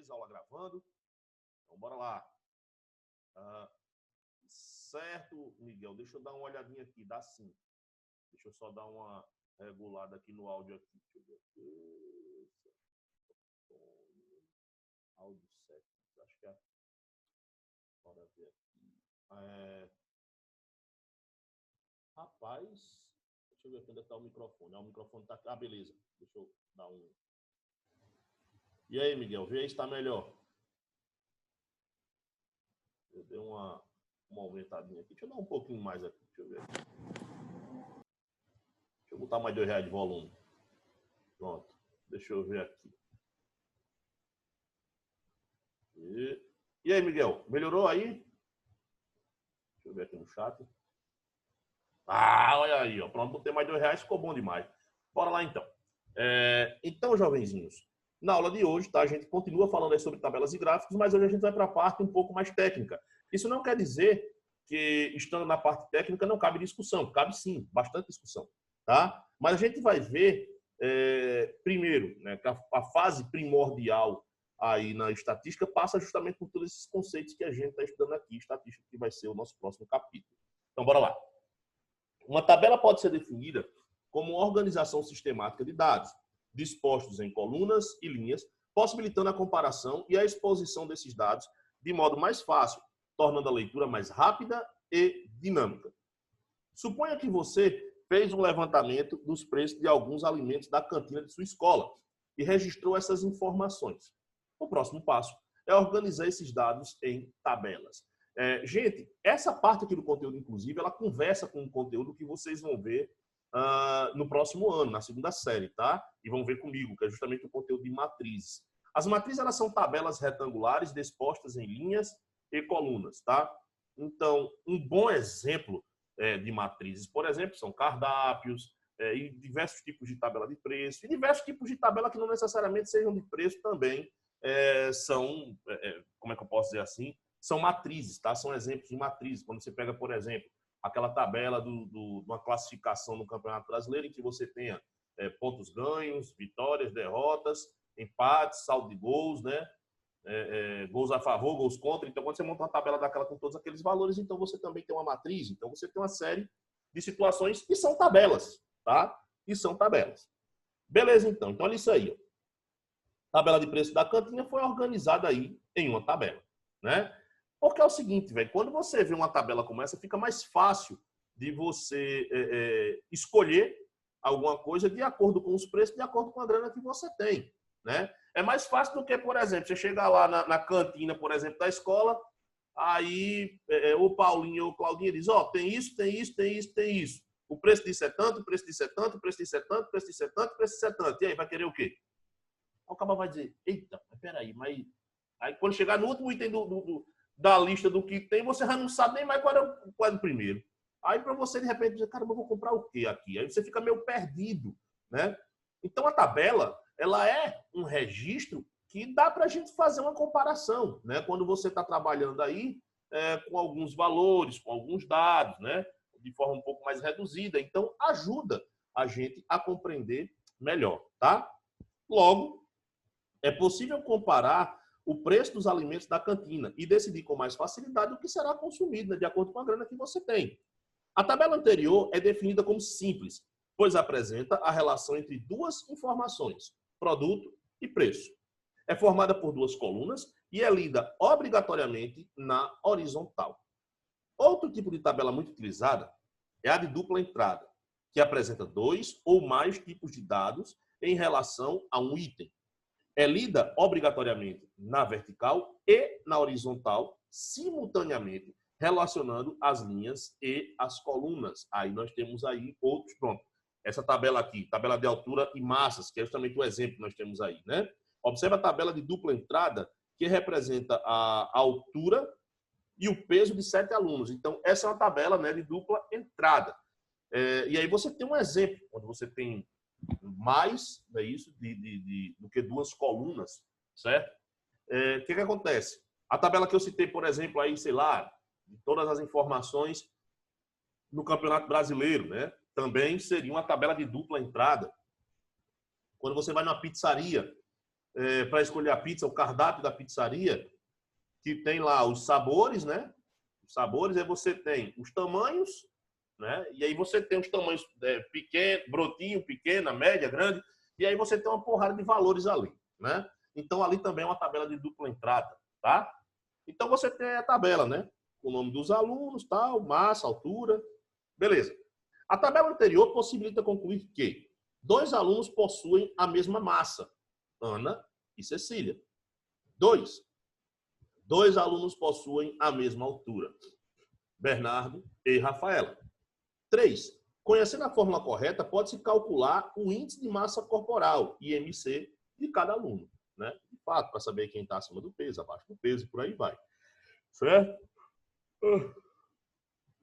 2, aula gravando. Então, bora lá. Certo, Miguel, deixa eu dar uma olhadinha aqui, dá sim. Deixa eu só dar uma regulada aqui no áudio aqui. Deixa eu ver aqui. Áudio 7. Acho que é. Bora ver aqui. Rapaz, deixa eu ver aqui onde está o microfone. O microfone está aqui. Ah, beleza. Deixa eu dar um. E aí, Miguel, vê aí se está melhor. Eu dei uma aumentadinha aqui. Deixa eu dar um pouquinho mais aqui. Deixa eu ver aqui. Deixa eu botar mais R$2 de volume. Pronto. Deixa eu ver aqui. E aí, Miguel, melhorou aí? Deixa eu ver aqui no chat. Ah, olha aí, ó. Pronto, botei mais R$2, ficou bom demais. Bora lá, então. Então, jovenzinhos, na aula de hoje, tá, a gente continua falando aí sobre tabelas e gráficos, mas hoje a gente vai para a parte um pouco mais técnica. Isso não quer dizer que, estando na parte técnica, não cabe discussão. Cabe sim, bastante discussão. Tá? Mas a gente vai ver, primeiro, né, que a fase primordial aí na estatística passa justamente por todos esses conceitos que a gente está estudando aqui, estatística, que vai ser o nosso próximo capítulo. Então, bora lá. Uma tabela pode ser definida como uma organização sistemática de dados, dispostos em colunas e linhas, possibilitando a comparação e a exposição desses dados de modo mais fácil, tornando a leitura mais rápida e dinâmica. Suponha que você fez um levantamento dos preços de alguns alimentos da cantina de sua escola e registrou essas informações. O próximo passo é organizar esses dados em tabelas. Gente, essa parte aqui do conteúdo, inclusive, ela conversa com o conteúdo que vocês vão ver no próximo ano, na segunda série, tá? E vão ver comigo, que é justamente o conteúdo de matrizes. As matrizes, elas são tabelas retangulares dispostas em linhas e colunas, tá? Então, um bom exemplo de matrizes, por exemplo, são cardápios, e diversos tipos de tabela de preço, e diversos tipos de tabela que não necessariamente sejam de preço também são, como é que eu posso dizer assim, são matrizes, tá? São exemplos de matrizes. Quando você pega, por exemplo, aquela tabela de uma classificação no Campeonato Brasileiro, em que você tenha pontos ganhos, vitórias, derrotas, empates, saldo de gols, né? Gols a favor, gols contra. Então, quando você monta uma tabela daquela com todos aqueles valores, então você também tem uma matriz. Então, você tem uma série de situações que são tabelas, tá? E são tabelas. Beleza, então. Então, olha isso aí. Ó. Tabela de preço da cantina foi organizada aí em uma tabela, né? Porque é o seguinte, velho, quando você vê uma tabela como essa, fica mais fácil de você escolher alguma coisa de acordo com os preços, de acordo com a grana que você tem, né? É mais fácil do que, por exemplo, você chegar lá na cantina, por exemplo, da escola, aí o Paulinho ou o Claudinho diz, ó, tem isso, tem isso, tem isso, tem isso. O preço disso é tanto, o preço disso é tanto, o preço disso é tanto, o preço disso é tanto, o preço disso é tanto. E aí, vai querer o quê? Aí o cara vai dizer, eita, mas peraí, mas... Aí quando chegar no último item da lista do que tem, você já não sabe nem mais qual é o primeiro. Aí para você, de repente, dizer, caramba, eu vou comprar o quê aqui? Aí você fica meio perdido, né? Então a tabela, ela é um registro que dá para a gente fazer uma comparação, né? Quando você está trabalhando aí com alguns valores, com alguns dados, né? De forma um pouco mais reduzida. Então ajuda a gente a compreender melhor, tá? Logo, é possível comparar o preço dos alimentos da cantina e decidir com mais facilidade o que será consumido, né, de acordo com a grana que você tem. A tabela anterior é definida como simples, pois apresenta a relação entre duas informações, produto e preço. É formada por duas colunas e é lida obrigatoriamente na horizontal. Outro tipo de tabela muito utilizada é a de dupla entrada, que apresenta dois ou mais tipos de dados em relação a um item. É lida obrigatoriamente na vertical e na horizontal, simultaneamente, relacionando as linhas e as colunas. Aí nós temos aí outros, pronto. Essa tabela aqui, tabela de altura e massas, que é justamente o exemplo que nós temos aí, né? Observa a tabela de dupla entrada, que representa a altura e o peso de 7 alunos. Então, essa é uma tabela, né, de dupla entrada. E aí você tem um exemplo, onde você tem mais, é isso, do que duas colunas, certo? O que acontece? A tabela que eu citei, por exemplo, aí, sei lá, de todas as informações no Campeonato Brasileiro, né? Também seria uma tabela de dupla entrada. Quando você vai numa pizzaria, para escolher a pizza, o cardápio da pizzaria, que tem lá os sabores, né? Os sabores, aí você tem os tamanhos, né? E aí você tem os tamanhos pequeno, brotinho, pequena, média, grande, e aí você tem uma porrada de valores ali, né? Então ali também é uma tabela de dupla entrada, tá? Então você tem a tabela, né? O nome dos alunos, tal, massa, altura, beleza. A tabela anterior possibilita concluir que 2 alunos possuem a mesma massa, Ana e Cecília. 2 alunos possuem a mesma altura, Bernardo e Rafaela. 3. Conhecendo a fórmula correta, pode-se calcular o índice de massa corporal, IMC, de cada aluno, né? De fato, para saber quem está acima do peso, abaixo do peso, e por aí vai. Certo?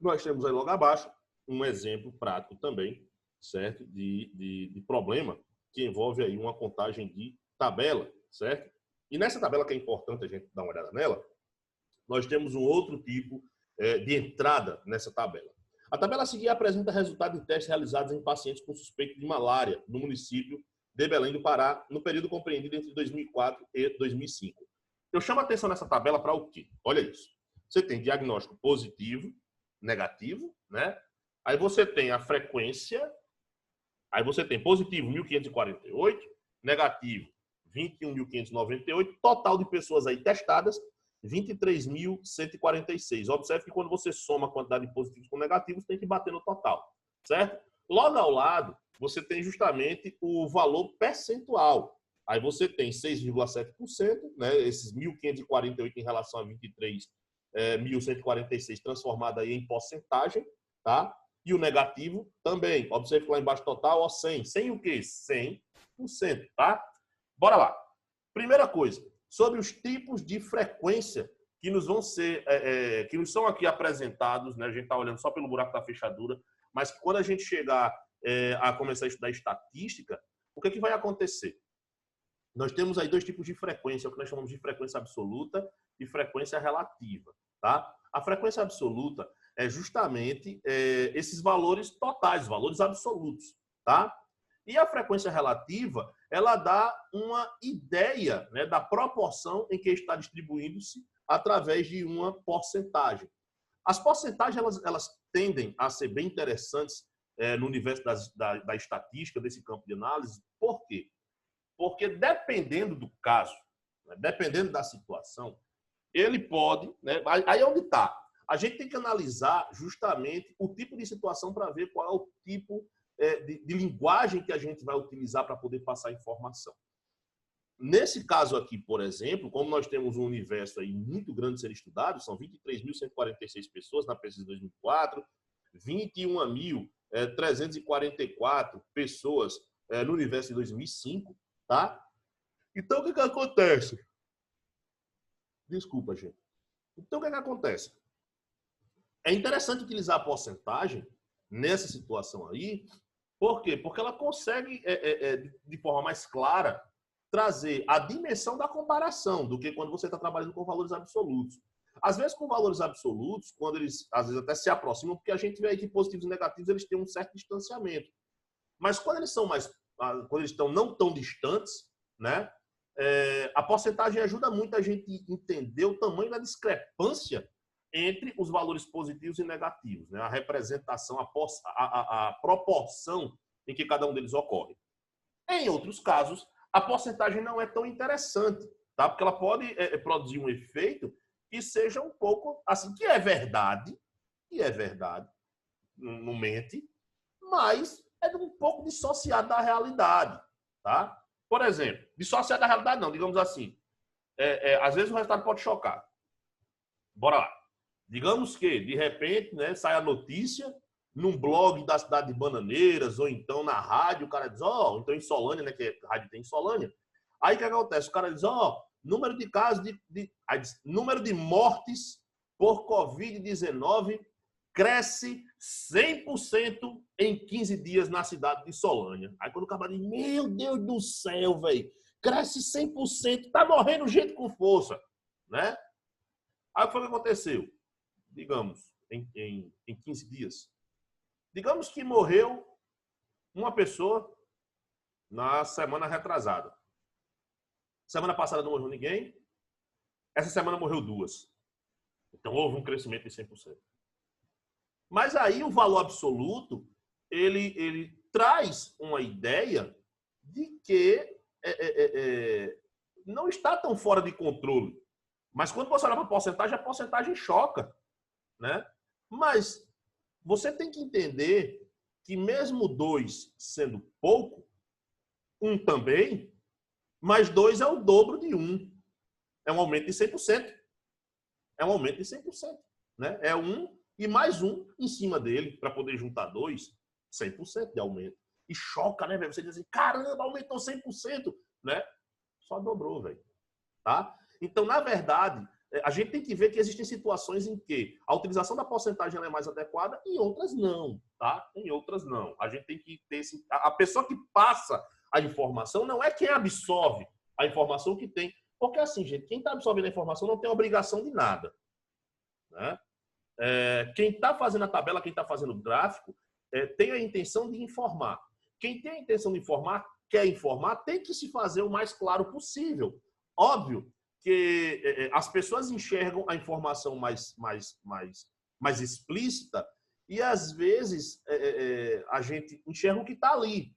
Nós temos aí logo abaixo um exemplo prático também, certo? De problema que envolve aí uma contagem de tabela, certo? E nessa tabela, que é importante a gente dar uma olhada nela, nós temos um outro tipo de entrada nessa tabela. A tabela a seguir apresenta resultados de testes realizados em pacientes com suspeita de malária no município de Belém do Pará, no período compreendido entre 2004 e 2005. Eu chamo a atenção nessa tabela para o quê? Olha isso. Você tem diagnóstico positivo, negativo, né? Aí você tem a frequência, aí você tem positivo 1.548, negativo 21.598, total de pessoas aí testadas 23.146. Observe que quando você soma a quantidade de positivos com negativos, tem que bater no total, certo? Logo ao lado, você tem justamente o valor percentual. Aí você tem 6,7%, né? Esses 1.548 em relação a 23.146 transformado aí em porcentagem, tá? E o negativo também. Observe que lá embaixo total, ó, 100. 100 o quê? 100%, tá? Bora lá. Primeira coisa, sobre os tipos de frequência que nos vão ser, que nos são aqui apresentados, né? A gente está olhando só pelo buraco da fechadura, mas que quando a gente chegar a começar a estudar estatística, o que vai acontecer? Nós temos aí 2 tipos de frequência, o que nós chamamos de frequência absoluta e frequência relativa, tá? A frequência absoluta é justamente esses valores totais, valores absolutos, tá? E a frequência relativa, ela dá uma ideia, né, da proporção em que está distribuindo-se através de uma porcentagem. As porcentagens, elas tendem a ser bem interessantes no universo da estatística, desse campo de análise. Por quê? Porque dependendo do caso, né, dependendo da situação, ele pode, né, aí é onde está. A gente tem que analisar justamente o tipo de situação para ver qual é o tipo de linguagem que a gente vai utilizar para poder passar informação. Nesse caso aqui, por exemplo, como nós temos um universo aí muito grande a ser estudado, são 23.146 pessoas na pesquisa de 2004, 21.344 pessoas no universo de 2005, tá? Então, o que acontece? Desculpa, gente. Então, o que acontece? É interessante utilizar a porcentagem nessa situação aí. Por quê? Porque ela consegue, de forma mais clara, trazer a dimensão da comparação do que quando você está trabalhando com valores absolutos. Às vezes, com valores absolutos, quando eles, às vezes, até se aproximam, porque a gente vê aí que positivos e negativos eles têm um certo distanciamento. Mas quando eles são quando eles estão não tão distantes, né? A porcentagem ajuda muito a gente entender o tamanho da discrepância entre os valores positivos e negativos, né? A representação, a proporção em que cada um deles ocorre. Em outros casos, a porcentagem não é tão interessante, tá? Porque ela pode produzir um efeito que seja um pouco assim, que é verdade, não mente, mas é um pouco dissociado da realidade, tá? Por exemplo, dissociado da realidade não, digamos assim, às vezes o resultado pode chocar. Bora lá. Digamos que, de repente, né, sai a notícia num blog da cidade de Bananeiras, ou então na rádio, o cara diz, então em Solânia, né, que a rádio tem em Solânia. Aí o que acontece? O cara diz, número de casos, aí diz, número de mortes por Covid-19 cresce 100% em 15 dias na cidade de Solânia. Aí quando o cara diz, meu Deus do céu, velho, cresce 100%, tá morrendo gente com força, né? Aí o que foi que aconteceu? Digamos, em 15 dias. Digamos que morreu uma pessoa na semana retrasada. Semana passada não morreu ninguém. Essa semana morreu 2. Então houve um crescimento de 100%. Mas aí o valor absoluto, ele traz uma ideia de que não está tão fora de controle. Mas quando você olha para a porcentagem choca, né? Mas você tem que entender que mesmo 2 sendo pouco, 1 também, mais 2 é o dobro de 1. É um aumento de 100%. É um aumento de 100%. Né? É 1 e mais 1 em cima dele, para poder juntar 2, 100% de aumento. E choca, né, velho? Você diz assim, caramba, aumentou 100%, né? Só dobrou, velho. Tá? Então, na verdade, a gente tem que ver que existem situações em que a utilização da porcentagem é mais adequada e outras não, tá? Em outras não. A gente tem que ter esse... A pessoa que passa a informação não é quem absorve a informação que tem. Porque assim, gente, quem está absorvendo a informação não tem obrigação de nada. Né? Quem está fazendo a tabela, quem está fazendo o gráfico, tem a intenção de informar. Quem tem a intenção de informar, quer informar, tem que se fazer o mais claro possível. Óbvio que as pessoas enxergam a informação mais explícita e, às vezes, a gente enxerga o que está ali.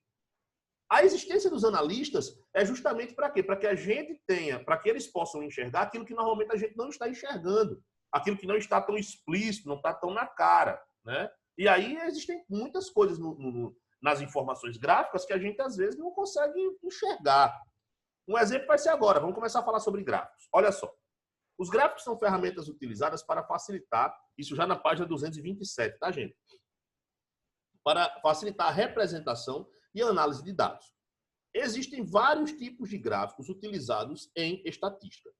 A existência dos analistas é justamente para quê? Para que a gente tenha, para que eles possam enxergar aquilo que normalmente a gente não está enxergando, aquilo que não está tão explícito, não está tão na cara, né? E aí existem muitas coisas nas informações gráficas que a gente às vezes não consegue enxergar. Um exemplo vai ser agora, vamos começar a falar sobre gráficos. Olha só, os gráficos são ferramentas utilizadas para facilitar, isso já na página 227, tá, gente? Para facilitar a representação e análise de dados. Existem vários tipos de gráficos utilizados em estatística.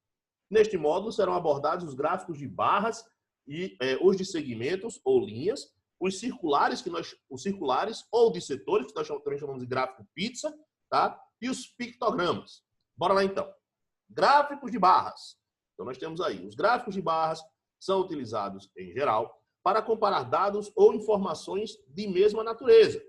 Neste módulo serão abordados os gráficos de barras e os de segmentos ou linhas, os circulares ou de setores, que nós também chamamos de gráfico pizza, tá? E os pictogramas. Bora lá então. Gráficos de barras. Então nós temos aí, os gráficos de barras são utilizados em geral para comparar dados ou informações de mesma natureza.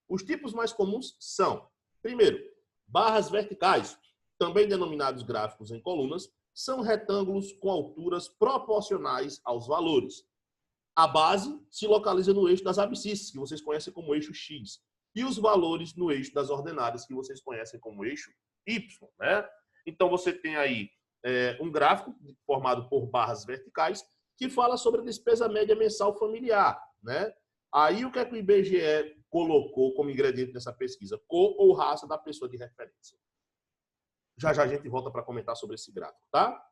Os tipos mais comuns são, primeiro, barras verticais, também denominados gráficos em colunas, são retângulos com alturas proporcionais aos valores. A base se localiza no eixo das abscissas, que vocês conhecem como eixo X, e os valores no eixo das ordenadas, que vocês conhecem como eixo Y. Né? Então, você tem aí um gráfico formado por barras verticais que fala sobre a despesa média mensal familiar. Né? Aí, o que é que o IBGE colocou como ingrediente nessa pesquisa? Cor ou raça da pessoa de referência. Já já a gente volta para comentar sobre esse gráfico, tá?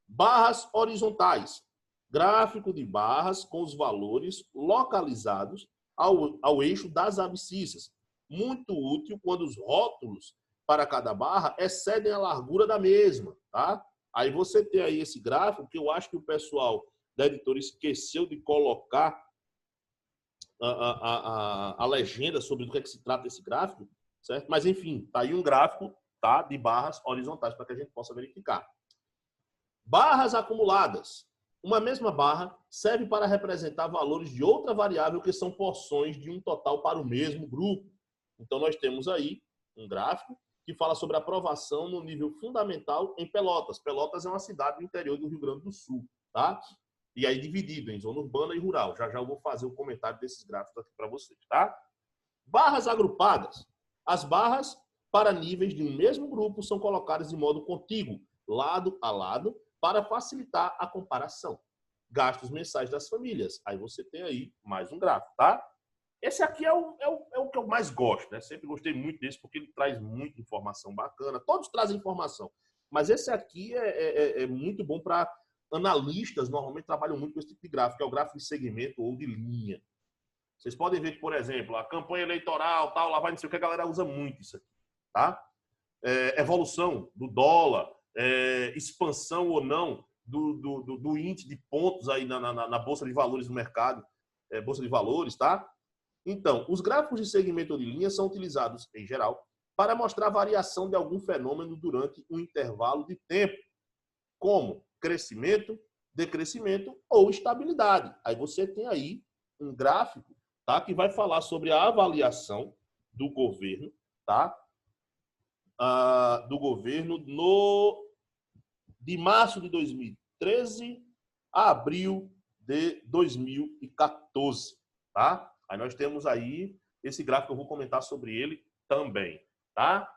Barras horizontais. Gráfico de barras com os valores localizados ao eixo das abscissas. Muito útil quando os rótulos para cada barra excedem a largura da mesma, tá? Aí você tem aí esse gráfico que eu acho que o pessoal da editora esqueceu de colocar a legenda sobre do que é que se trata esse gráfico, certo? Mas, enfim, tá aí um gráfico, tá, de barras horizontais para que a gente possa verificar. Barras acumuladas. Uma mesma barra serve para representar valores de outra variável que são porções de um total para o mesmo grupo. Então, nós temos aí um gráfico que fala sobre a aprovação no nível fundamental em Pelotas. Pelotas é uma cidade do interior do Rio Grande do Sul, tá? E aí dividido em zona urbana e rural. Já já eu vou fazer o comentário desses gráficos aqui para vocês, tá? Barras agrupadas. As barras para níveis de um mesmo grupo são colocadas de modo contíguo, lado a lado, para facilitar a comparação. Gastos mensais das famílias. Aí você tem aí mais um gráfico, tá? Esse aqui é o que eu mais gosto, né? Sempre gostei muito desse porque ele traz muita informação bacana. Todos trazem informação. Mas esse aqui é muito bom para analistas, normalmente trabalham muito com esse tipo de gráfico, que é o gráfico de segmento ou de linha. Vocês podem ver que, por exemplo, a campanha eleitoral, tal, lá vai não sei o que, a galera usa muito isso aqui, tá? Evolução do dólar, expansão ou não do índice de pontos aí na Bolsa de Valores do mercado, Bolsa de Valores, tá? Então, os gráficos de segmento ou de linha são utilizados, em geral, para mostrar a variação de algum fenômeno durante um intervalo de tempo, como crescimento, decrescimento ou estabilidade. Aí você tem aí um gráfico, tá, que vai falar sobre a avaliação do governo, tá, do governo de março de 2013 a abril de 2014, tá? Aí nós temos aí esse gráfico, eu vou comentar sobre ele também, tá?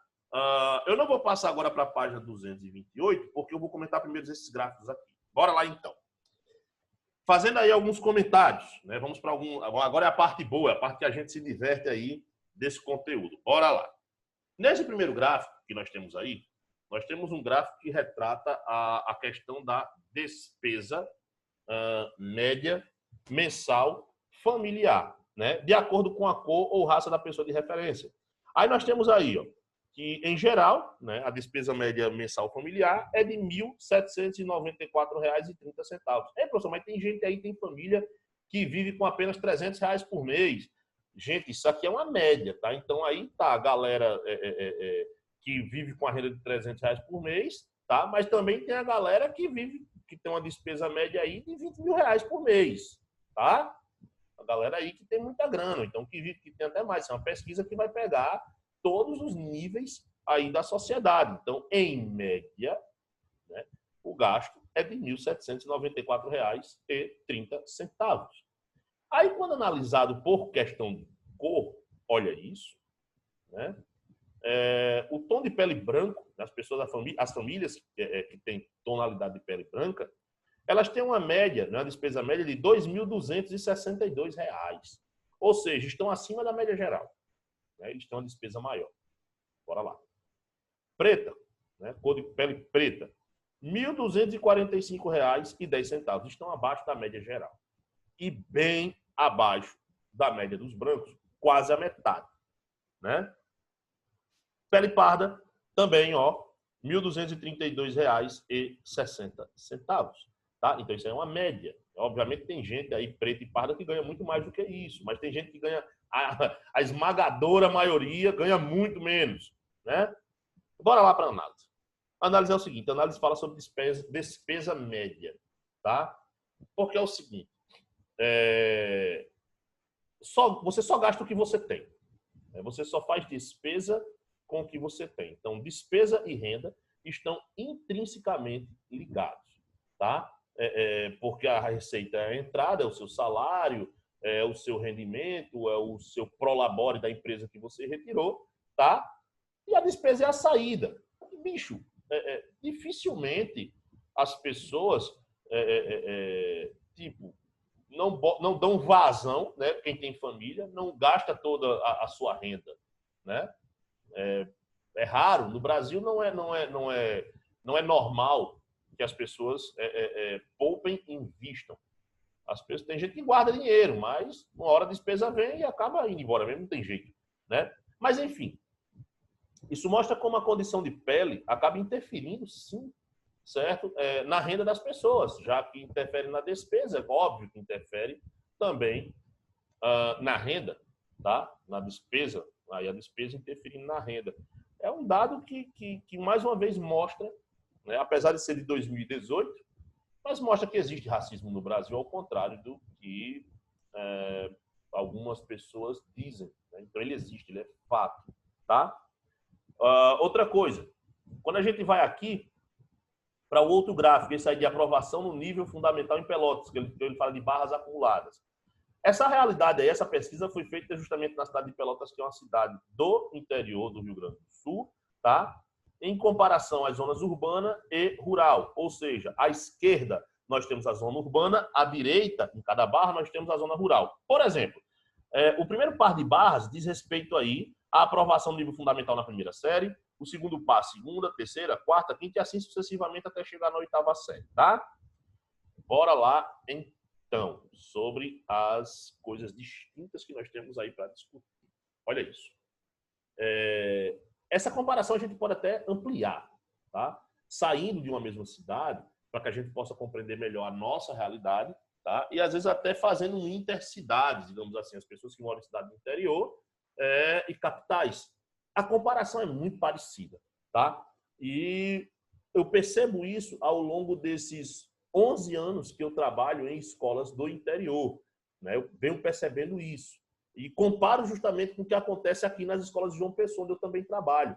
Eu não vou passar agora para a página 228, porque eu vou comentar primeiro esses gráficos aqui. Bora lá, então. Fazendo aí alguns comentários, né? Vamos para algum... Agora é a parte boa, a parte que a gente se diverte aí desse conteúdo. Bora lá. Nesse primeiro gráfico que nós temos aí, nós temos um gráfico que retrata a questão da despesa média mensal familiar, né? De acordo com a cor ou raça da pessoa de referência. Aí nós temos aí, ó, que em geral, né, a despesa média mensal familiar é de R$ 1.794,30. Professor, mas tem gente aí, tem família que vive com apenas R$ 300 por mês. Gente, isso aqui é uma média, tá? Então aí tá a galera que vive com a renda de R$ 300 por mês, tá? Mas também tem a galera que tem uma despesa média aí de R$ 20 mil por mês, tá? A galera aí que tem muita grana, então que tem até mais. É uma pesquisa que vai pegar todos os níveis aí da sociedade. Então, em média, né, o gasto é de R$ 1.794,30. Aí, quando analisado por questão de cor, olha isso, né? O tom de pele branco, as pessoas, as famílias que têm tonalidade de pele branca, elas têm uma média, né, uma despesa média de R$ 2.262. Ou seja, estão acima da média geral. Né? Eles têm uma despesa maior. Bora lá. Preta, né, cor de pele preta, R$ 1.245,10. Estão abaixo da média geral. E bem abaixo da média dos brancos, quase a metade. Né? Pele parda, também, ó, R$ 1.232,60. Tá? Então, isso é uma média. Obviamente, tem gente aí, preta e parda, que ganha muito mais do que isso. Mas tem gente que ganha, a esmagadora maioria, ganha muito menos. Né? Bora lá para a análise. A análise é o seguinte, a análise fala sobre despesa média. Tá? Porque é o seguinte, você só gasta o que você tem. Né? Você só faz despesa com o que você tem. Então, despesa e renda estão intrinsecamente ligados, tá? Porque a receita é a entrada, é o seu salário, é o seu rendimento, é o seu prolabore da empresa que você retirou, tá? E a despesa é a saída. Bicho, dificilmente as pessoas, tipo, não dão vazão, né? Quem tem família, não gasta toda a sua renda, né? É raro. No Brasil não é normal que as pessoas poupem e invistam. Tem gente que guarda dinheiro, mas uma hora a despesa vem e acaba indo embora mesmo, não tem jeito. Né? Mas, enfim, isso mostra como a condição de pele acaba interferindo, sim, certo? Na renda das pessoas, já que interfere na despesa, é óbvio que interfere também na renda, tá? Na despesa, aí a despesa interferindo na renda. É um dado que mais uma vez mostra, né, apesar de ser de 2018, mas mostra que existe racismo no Brasil, ao contrário do que algumas pessoas dizem. Né? Então, ele existe, ele é fato. Tá? Outra coisa, quando a gente vai aqui para o outro gráfico, esse aí de aprovação no nível fundamental em Pelotas, que ele fala de barras acumuladas. Essa realidade aí, essa pesquisa foi feita justamente na cidade de Pelotas, que é uma cidade do interior do Rio Grande do Sul, tá? Em comparação às zonas urbana e rural. Ou seja, à esquerda nós temos a zona urbana, à direita, em cada barra, nós temos a zona rural. Por exemplo, o primeiro par de barras diz respeito aí à aprovação do nível fundamental na primeira série, o segundo par, segunda, terceira, quarta, quinta e assim sucessivamente até chegar na oitava série, tá? Bora lá, então, sobre as coisas distintas que nós temos aí para discutir. Olha isso. Essa comparação a gente pode até ampliar, tá? Saindo de uma mesma cidade, para que a gente possa compreender melhor a nossa realidade, tá? E às vezes até fazendo intercidades, digamos assim, as pessoas que moram em cidade do interior e capitais. A comparação é muito parecida, tá? E eu percebo isso ao longo desses 11 anos que eu trabalho em escolas do interior, né? Eu venho percebendo isso. E comparo justamente com o que acontece aqui nas escolas de João Pessoa, onde eu também trabalho.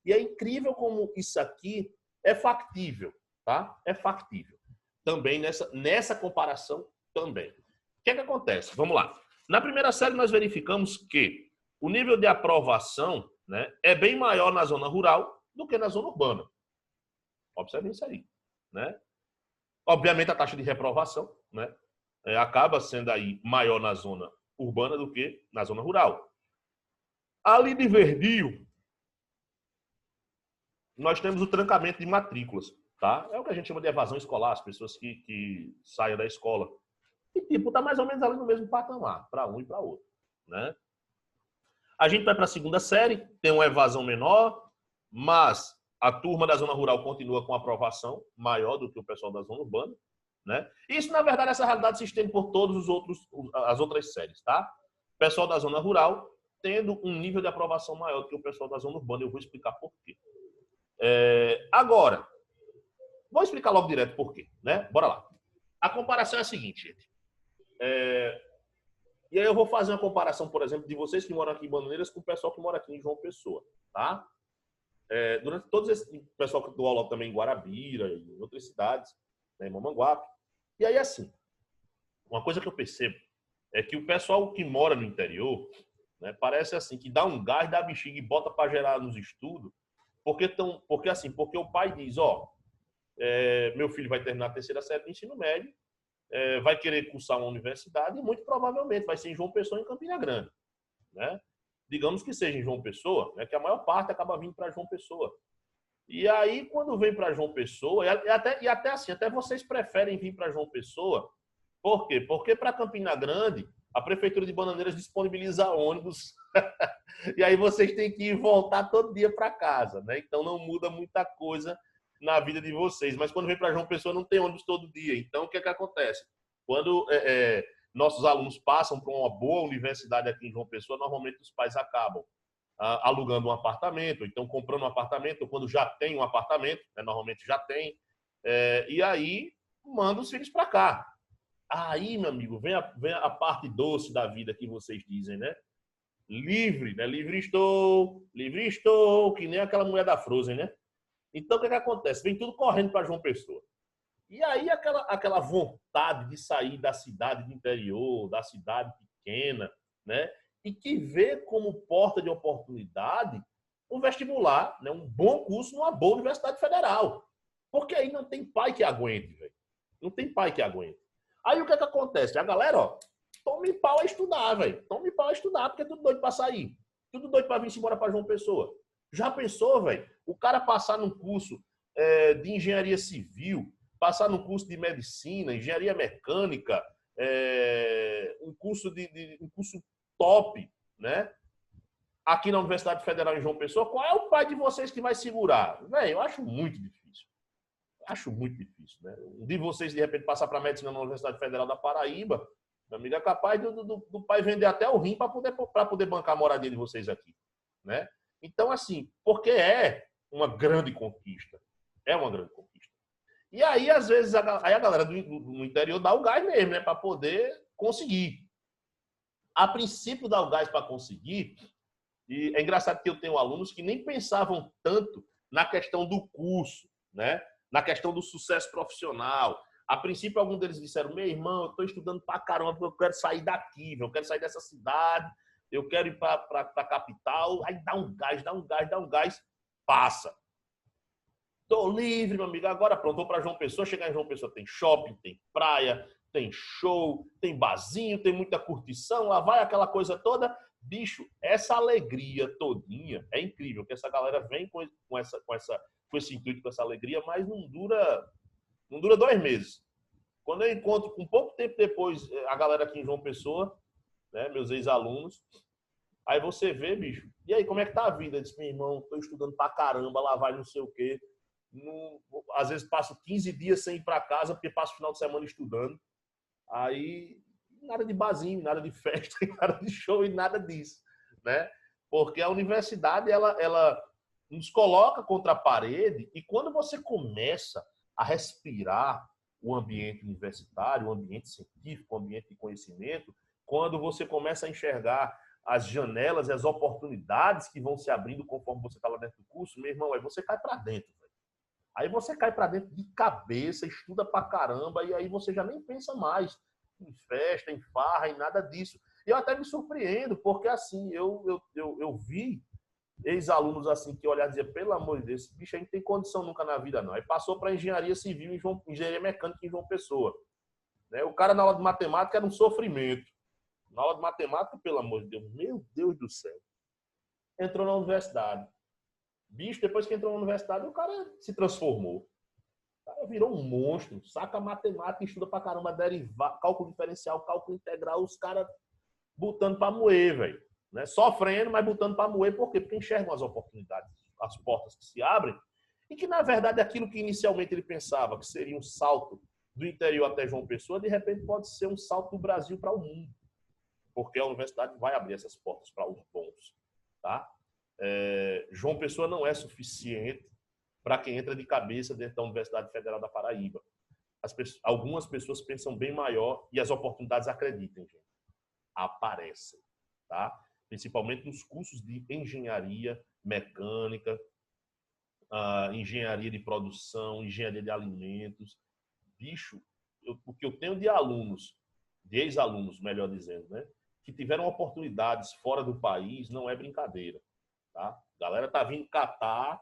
E é incrível como isso aqui é factível, tá? É factível. Também nessa comparação, também. O que é que acontece? Vamos lá. Na primeira série, nós verificamos que o nível de aprovação, né, é bem maior na zona rural do que na zona urbana. Observe isso aí, né? Obviamente, a taxa de reprovação, né, acaba sendo aí maior na zona urbana do que na zona rural. Ali de Verdinho, nós temos o trancamento de matrículas, tá? É o que a gente chama de evasão escolar, as pessoas que saem da escola. E, tipo, tá mais ou menos ali no mesmo patamar, para um e para outro, né? A gente vai para a segunda série, tem uma evasão menor, mas a turma da zona rural continua com aprovação maior do que o pessoal da zona urbana, né? Isso, na verdade, essa realidade se estende por todas as outras séries, tá? O pessoal da zona rural tendo um nível de aprovação maior do que o pessoal da zona urbana. Eu vou explicar por quê. Agora, vou explicar logo direto por quê, né? Bora lá. A comparação é a seguinte, gente. E aí eu vou fazer uma comparação, por exemplo, de vocês que moram aqui em Bananeiras com o pessoal que mora aqui em João Pessoa, tá? Durante todos esse pessoal que dou aula também em Guarabira e em outras cidades, né, em Mamanguape. E aí, assim, uma coisa que eu percebo é que o pessoal que mora no interior, né, parece assim, que dá um gás, dá bexiga e bota para gerar nos estudos, porque o pai diz, ó, meu filho vai terminar a terceira série do ensino médio, vai querer cursar uma universidade e muito provavelmente vai ser em João Pessoa, em Campina Grande, né? Digamos que seja em João Pessoa, né, que a maior parte acaba vindo para João Pessoa. E aí, quando vem para João Pessoa, e até assim, até vocês preferem vir para João Pessoa, por quê? Porque para Campina Grande, a Prefeitura de Bananeiras disponibiliza ônibus, e aí vocês têm que ir voltar todo dia para casa, né? Então não muda muita coisa na vida de vocês. Mas quando vem para João Pessoa, não tem ônibus todo dia. Então, o que é que acontece? Quando nossos alunos passam para uma boa universidade aqui em João Pessoa, normalmente os pais acabam alugando um apartamento, então comprando um apartamento, ou quando já tem um apartamento, né, normalmente já tem, e aí manda os filhos para cá. Aí, meu amigo, vem a parte doce da vida que vocês dizem, né? Livre, né? Livre estou, que nem aquela mulher da Frozen, né? Então, o que é que acontece? Vem tudo correndo para João Pessoa. E aí, aquela vontade de sair da cidade do interior, da cidade pequena, né? E que vê como porta de oportunidade um vestibular, né? Um bom curso numa boa universidade federal. Porque aí não tem pai que aguente, velho. Não tem pai que aguente. Aí, o que é que acontece? A galera, ó, tome pau a estudar, velho. Tome pau a estudar, porque é tudo doido para sair. Tudo doido para vir embora para João Pessoa. Já pensou, velho? O cara passar num curso de engenharia civil, passar no curso de medicina, engenharia mecânica, um curso top, né? Aqui na Universidade Federal em João Pessoa, qual é o pai de vocês que vai segurar? Velho, eu acho muito difícil. Acho muito difícil, né? Um de vocês, de repente, passar para medicina na Universidade Federal da Paraíba, meu amigo, é capaz do pai vender até o rim para poder bancar a moradia de vocês aqui, né? Então, assim, porque é uma grande conquista. É uma grande conquista. E aí, às vezes, a galera do interior dá o gás mesmo, né? Para poder conseguir. A princípio, dá o gás para conseguir. E é engraçado que eu tenho alunos que nem pensavam tanto na questão do curso, né? Na questão do sucesso profissional. A princípio, alguns deles disseram, meu irmão, eu estou estudando pra caramba, porque eu quero sair daqui, eu quero sair dessa cidade, eu quero ir para a capital. Aí dá um gás, passa. Tô livre, meu amigo. Agora pronto, vou para João Pessoa. Chegar em João Pessoa tem shopping, tem praia, tem show, tem barzinho, tem muita curtição. Lá vai aquela coisa toda. Bicho, essa alegria todinha é incrível. Que essa galera vem com esse intuito, com essa alegria, mas não dura 2 meses. Quando eu encontro, um pouco tempo depois, a galera aqui em João Pessoa, né, meus ex-alunos, aí você vê, bicho, e aí, como é que tá a vida? Eu disse, meu irmão, tô estudando pra caramba, lá vai não sei o quê. Às vezes passo 15 dias sem ir para casa, porque passo o final de semana estudando. Aí, nada de barzinho, nada de festa, nada de show e nada disso, né? Porque a universidade, ela nos coloca contra a parede e quando você começa a respirar o ambiente universitário, o ambiente científico, o ambiente de conhecimento, quando você começa a enxergar as janelas e as oportunidades que vão se abrindo conforme você está lá dentro do curso, meu irmão, aí você cai para dentro. Véio. Aí você cai para dentro de cabeça, estuda pra caramba, e aí você já nem pensa mais em festa, em farra, em nada disso. E eu até me surpreendo, porque assim, eu vi ex-alunos assim que olharam e diziam, pelo amor de Deus, esse bicho aí não tem condição nunca na vida, não. Aí passou para engenharia civil e engenharia mecânica em João Pessoa. Né? O cara na aula de matemática era um sofrimento. Na aula de matemática, pelo amor de Deus, meu Deus do céu. Entrou na universidade. Bicho, depois que entrou na universidade, o cara se transformou. O cara virou um monstro. Saca matemática, estuda pra caramba, derivar, cálculo diferencial, cálculo integral, os caras botando pra moer, velho. Né? Sofrendo, mas botando pra moer. Por quê? Porque enxergam as oportunidades, as portas que se abrem. E que, na verdade, aquilo que inicialmente ele pensava que seria um salto do interior até João Pessoa, de repente pode ser um salto do Brasil para o mundo. Porque a universidade vai abrir essas portas para os bons. Tá? João Pessoa não é suficiente para quem entra de cabeça dentro da Universidade Federal da Paraíba. Algumas pessoas pensam bem maior e as oportunidades, acreditem, gente, aparecem. Tá? Principalmente nos cursos de engenharia mecânica, engenharia de produção, engenharia de alimentos. Bicho, o que eu tenho de alunos, de ex-alunos, melhor dizendo, né, que tiveram oportunidades fora do país, não é brincadeira. Tá? A galera tá vindo catar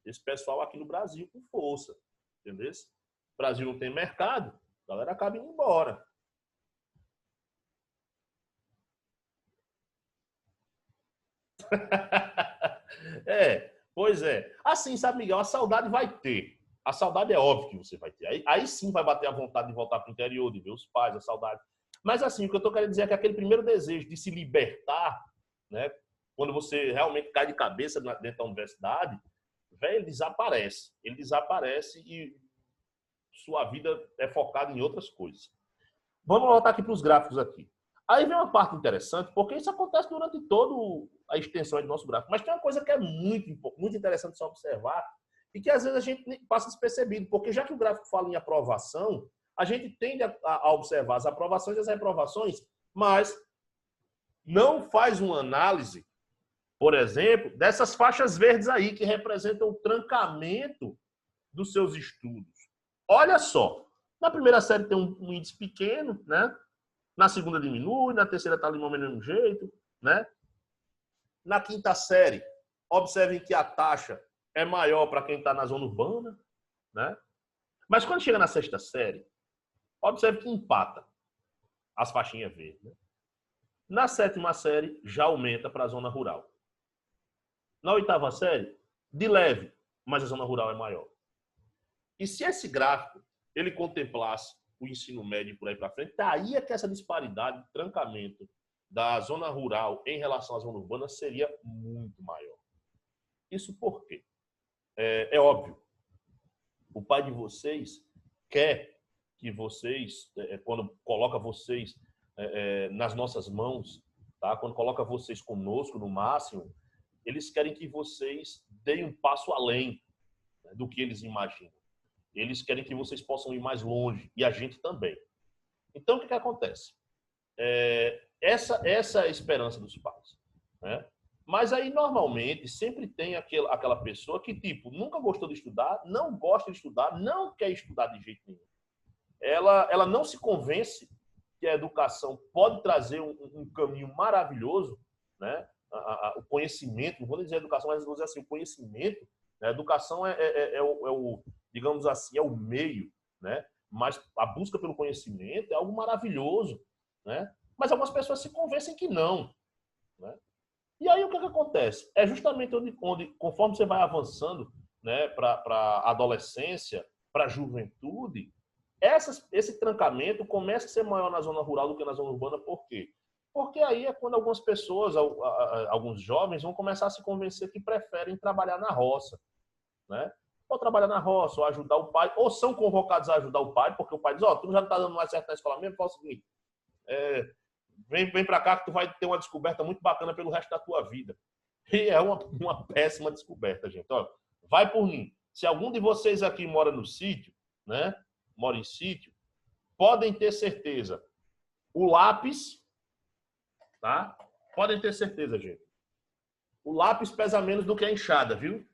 esse pessoal aqui no Brasil com força. Entendeu? O Brasil não tem mercado, a galera acaba indo embora. Pois é. Assim, sabe, Miguel, a saudade vai ter. A saudade é óbvio que você vai ter. Aí sim vai bater a vontade de voltar para o interior, de ver os pais, a saudade. Mas assim, o que eu estou querendo dizer é que aquele primeiro desejo de se libertar, né, quando você realmente cai de cabeça dentro da universidade, velho, ele desaparece. Ele desaparece e sua vida é focada em outras coisas. Vamos voltar aqui para os gráficos aqui. Aí vem uma parte interessante, porque isso acontece durante toda a extensão do nosso gráfico. Mas tem uma coisa que é muito interessante só observar e que às vezes a gente passa despercebido, porque já que o gráfico fala em aprovação, a gente tende a observar as aprovações e as reprovações, mas não faz uma análise, por exemplo, dessas faixas verdes aí, que representam o trancamento dos seus estudos. Olha só, na primeira série tem um índice pequeno, né? Na segunda diminui, na terceira está ali do mesmo jeito, né? Na quinta série, observem que a taxa é maior para quem está na zona urbana, né? Mas quando chega na sexta série, observe que empata as faixinhas verdes. Né? Na sétima série, já aumenta para a zona rural. Na oitava série, de leve, mas a zona rural é maior. E se esse gráfico ele contemplasse o ensino médio por aí para frente, daí é que essa disparidade de trancamento da zona rural em relação à zona urbana seria muito maior. Isso por quê? É óbvio. O pai de vocês quer que vocês, quando coloca vocês nas nossas mãos, tá? Quando coloca vocês conosco no máximo, eles querem que vocês deem um passo além, né, do que eles imaginam. Eles querem que vocês possam ir mais longe, e a gente também. Então, o que acontece? Essa é a esperança dos pais. Né? Mas aí, normalmente, sempre tem aquela pessoa que, tipo, nunca gostou de estudar, não gosta de estudar, não quer estudar de jeito nenhum. Ela não se convence que a educação pode trazer um caminho maravilhoso, né? O conhecimento, não vou dizer educação, mas vou dizer assim, o conhecimento, né? A educação o, digamos assim, é o meio, né? Mas a busca pelo conhecimento é algo maravilhoso, né? Mas algumas pessoas se convencem que não, né? E aí o que acontece? É justamente onde conforme você vai avançando, né, para a adolescência, para a juventude, esse trancamento começa a ser maior na zona rural do que na zona urbana. Por quê? Porque aí é quando algumas pessoas, alguns jovens, vão começar a se convencer que preferem trabalhar na roça, né? Ou trabalhar na roça, ou ajudar o pai, ou são convocados a ajudar o pai, porque o pai diz, tu já não está dando mais certo na escola mesmo, faz o seguinte, vem para cá que tu vai ter uma descoberta muito bacana pelo resto da tua vida. E é uma péssima descoberta, gente. Ó, vai por mim. Se algum de vocês aqui mora no sítio, né? Mora em sítio, podem ter certeza. O lápis, tá? podem ter certeza, gente. O lápis pesa menos do que a enxada, viu?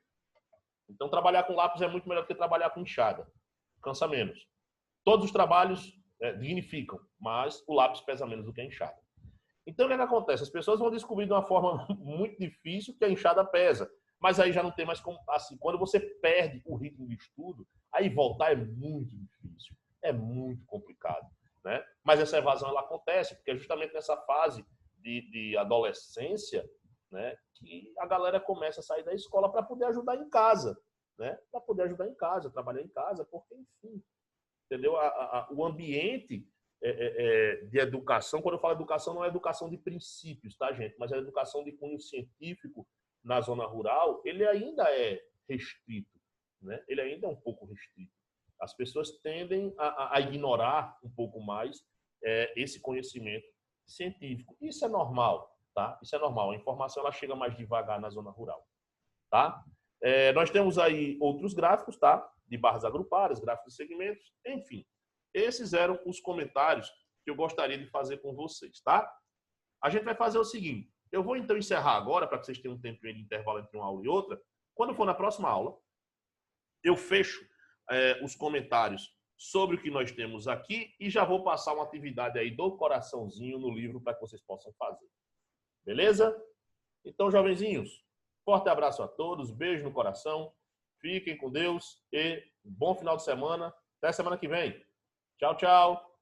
Então, trabalhar com lápis é muito melhor do que trabalhar com enxada. Cansa menos. Todos os trabalhos dignificam, mas o lápis pesa menos do que a enxada. Então, o que acontece? As pessoas vão descobrir de uma forma muito difícil que a enxada pesa. Mas aí já não tem mais como... Assim, quando você perde o ritmo de estudo, aí voltar é muito difícil. É muito complicado, né? Mas essa evasão, ela acontece, porque é justamente nessa fase de adolescência, né, que a galera começa a sair da escola para poder ajudar em casa, né? Para poder ajudar em casa, trabalhar em casa, porque, enfim, entendeu? O ambiente de educação, quando eu falo educação, não é educação de princípios, tá, gente? Mas é educação de cunho científico na zona rural, ele ainda é restrito, né? Ele ainda é um pouco restrito. As pessoas tendem a ignorar um pouco mais esse conhecimento científico. Isso é normal, tá? Isso é normal. A informação ela chega mais devagar na zona rural, tá? Nós temos aí outros gráficos, tá? De barras agrupadas, gráficos de segmentos, enfim. Esses eram os comentários que eu gostaria de fazer com vocês, tá? A gente vai fazer o seguinte. Eu vou então encerrar agora, para que vocês tenham um tempinho de intervalo entre uma aula e outra. Quando for na próxima aula, eu fecho os comentários sobre o que nós temos aqui e já vou passar uma atividade aí do coraçãozinho no livro para que vocês possam fazer. Beleza? Então, jovenzinhos, forte abraço a todos, beijo no coração, fiquem com Deus e bom final de semana. Até semana que vem. Tchau, tchau.